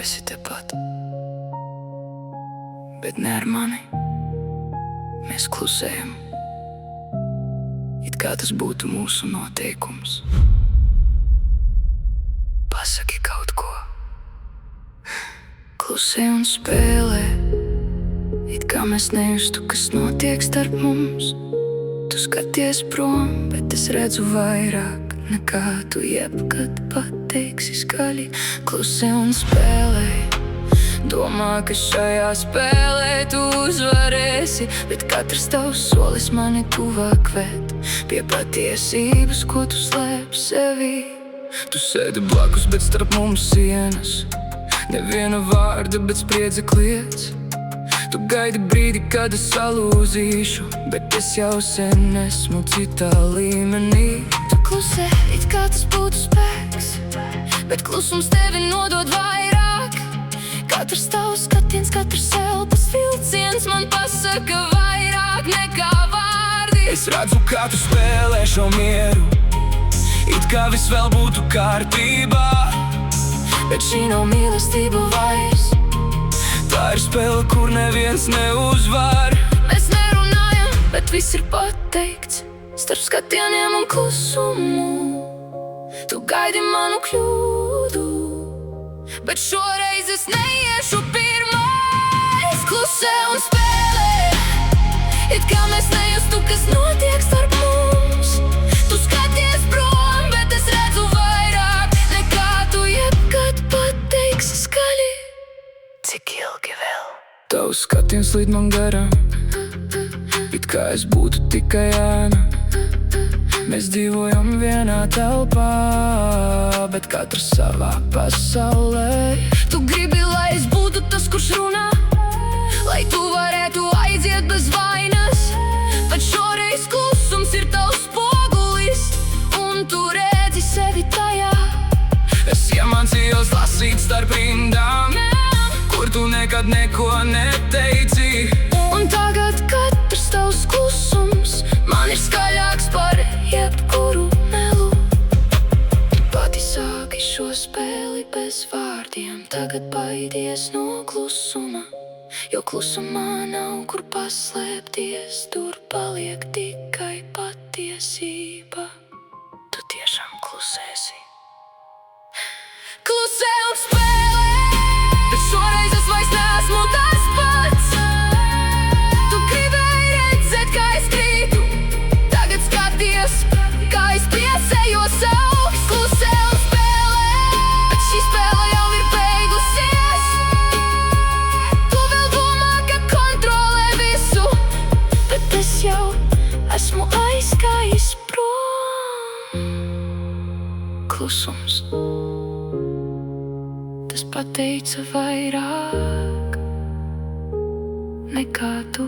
esi tepat, bet ne ar mani. Mēs klusējam, it kā tas būtu mūsu noteikums. Pasaki kaut ko, klusē un spēlē, it kā mēs nejustu, kas notiek starp mums. Tu skaties prom, bet es redzu vairāk nekā tu jebkad pateiksi skaļi. Klusē un spēlē, domā, ka šajā spēlē tu uzvarēsi, bet katrs tavs solis mani tuvāk ved pie patiesības, ko tu slēp sevī. Tu sēdi blakus, bet starp mums sienas, neviena vārda, bet spriedze kliedz. Tu gaidi brīdi, kad es salūzīšu, bet es jau sen esmu citā līmenī. Tu klusē, it kā tas būtu spēks, bet klusums tevi nodod vairāk. Katrs tavs skatiens, katrs elpas vilciens man pasaka vairāk nekā vārdi. Es redzu, kā tu spēlē šo mieru, it kā viss vēl būtu kārtībā, bet šī nav mīlestība vairs. Tā ir spēle, kur neviens neuzvar. Mēs nerunājam, bet viss ir pateikts starp skatieniem un klusumu. Tu gaidi manu kļūdu, bet šoreiz es neiešu pirmais. Klusē un spēlē, it kā mēs nejustu, kas notiek starp mums. Tu skaties prom, bet es redzu vairāk nekā tu jebkad pateiksi skaļi. Cik ilgi vēl? Tavs skatiens līd man garām, it kā es būtu tikai ēna. Mēs dzīvojam vienā telpā, bet katrs savā pasaulē. Tu gribi, lai es būtu tas, kurš runā, lai tu varētu aiziet bez vainas, bet šoreiz klusums ir tavs spogulis, un tu redzi sevi tajā. Es iemācījos lasīt starp rindām, kur tu nekad neko neteici. Un tagad katrs tavs klusums man ir skaļāks par jebkuru melu. Tu pati sāki šo spēli bez vārdiem, tagad baidies no klusuma, jo klusumā nav kur paslēpties, tur paliek tikai patiesība. Tu tiešām klusēsi. Klusē un spēlē, bet šoreiz es vairs neesmu tas pats. Tu gribēji redzēt, kā es krītu, tagad skaties, kā es piesējos augst. Klusē un spēlē, bet šī spēle jau ir beigusies. Tu vēl domā, ka kontrolē visu, bet es jau esmu aizgājis prom. Klusums, tas pateica vairāk nekā tu.